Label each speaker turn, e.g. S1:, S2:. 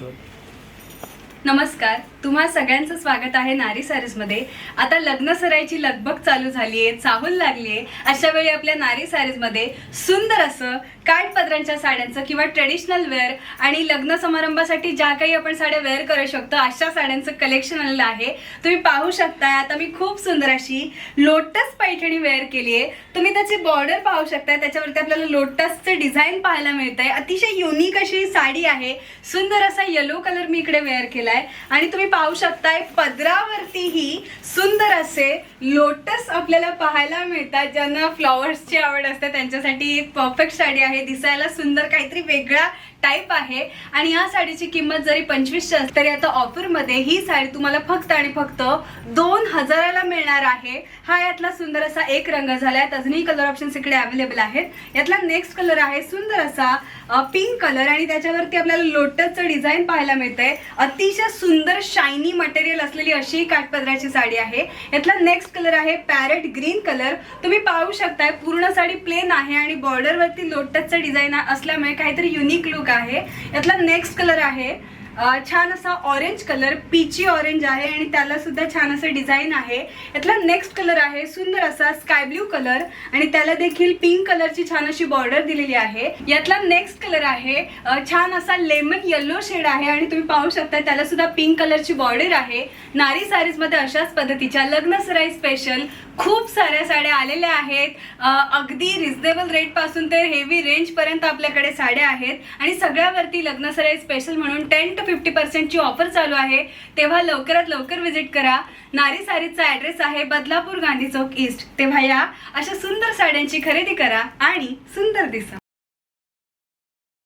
S1: Special.
S2: नमस्कार, तुम्हा सगळ्यांचं स्वागत आहे नारी सारीजमध्ये। आता लग्न सराईची लगबग चालू झाली आहे, चाहूल लागली आहे। अशा वेळी आपल्या नारी सारीजमध्ये सुंदर असं काठपदरांच्या साड्यांचं किंवा ट्रेडिशनल वेअर आणि लग्न समारंभासाठी ज्या काही आपण साड्या वेअर करू शकतो अशा साड्यांचं कलेक्शन आलेलं आहे। तुम्ही पाहू शकताय, आता मी खूप सुंदर अशी लोटस पैठणी वेअर केली आहे। तुम्ही त्याची बॉर्डर पाहू शकताय, त्याच्यावरती आपल्याला लोटसचे डिझाइन पाहायला मिळतंय। अतिशय युनिक अशी साडी आहे। सुंदर असा येलो कलर मी इकडे वेअर केलाय आणि तुम्ही पाहू शकताय पदरावरतीही सुंदर असे लोटस आपल्याला पाहायला मिळतात। ज्यांना फ्लॉवर्सची आवड असते त्यांच्यासाठी एक परफेक्ट साडी आहे। दिसायला सुंदर, काहीतरी वेगळा टाइप आहे आणि या साडीची किंमत जरी 2500 असली तरी आता ऑफर मध्ये ही साडी तुम्हाला फक्त आणि फक्त 2000 ला मिळणार आहे। हा यातला सुंदर असा एक रंग झालाय। अजूनही कलर ऑप्शन्स इकडे अवेलेबल आहेत। यातला नेक्स्ट कलर आहे सुंदर असा पिंक कलर आणि त्याच्यावरती आपल्याला लोटसचं डिझाइन पाहायला मिळतंय। अतिशय सुंदर शायनी मटेरियल असलेली अशी काठपदराची साडी आहे। यातला नेक्स्ट कलर आहे पॅरेट ग्रीन कलर। तुम्ही पाहू शकताय पूर्ण साडी प्लेन आहे आणि बॉर्डर वरती लोटसचं डिझाइन असल्यामुळे काहीतरी युनिक लुक आहे। यातला नेक्स्ट कलर आहे छान असा ऑरेंज कलर, पीची ऑरेंज आहे आणि त्याला सुद्धा छान असं डिझाइन आहे। यातला नेक्स्ट कलर आहे सुंदर असा स्काय ब्लू कलर आणि त्याला देखील पिंक कलरची छान अशी बॉर्डर दिलेली आहे। यातला नेक्स्ट कलर आहे छान असा लेमन येलो शेड आहे आणि तुम्ही पाहू शकता त्याला सुद्धा पिंक कलरची बॉर्डर आहे। नारी सारीज मध्ये अशाच पद्धतीच्या लग्न सराई स्पेशल खूप साऱ्या साड्या आलेल्या आहेत। अगदी रिजनेबल रेट पासून ते हेवी रेंज पर्यंत आपल्याकडे साड्या आहेत आणि सगळ्यावरती लग्न सराई स्पेशल म्हणून 10 to 50% ची ऑफर चालू आहे। तेव्हा लवकरात लवकर विजिट करा। नारी सारीजचा ॲड्रेस आहे बदलापूर गांधी चौक ईस्ट। तेव्हा या अशा सुंदर साड्यांची खरेदी करा आणि सुंदर दिसा।